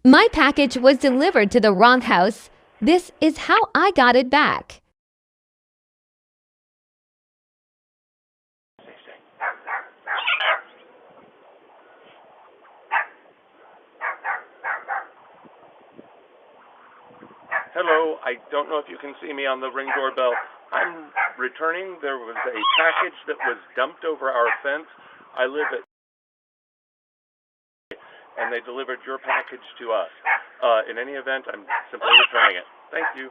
My package was delivered to the wrong house. This is how I got it back. Hello, I don't know if you can see me on the Ring doorbell. I'm returning. There was a package that was dumped over our fence. I live at, and they delivered your package to us. In any event, I'm simply returning it. Thank you.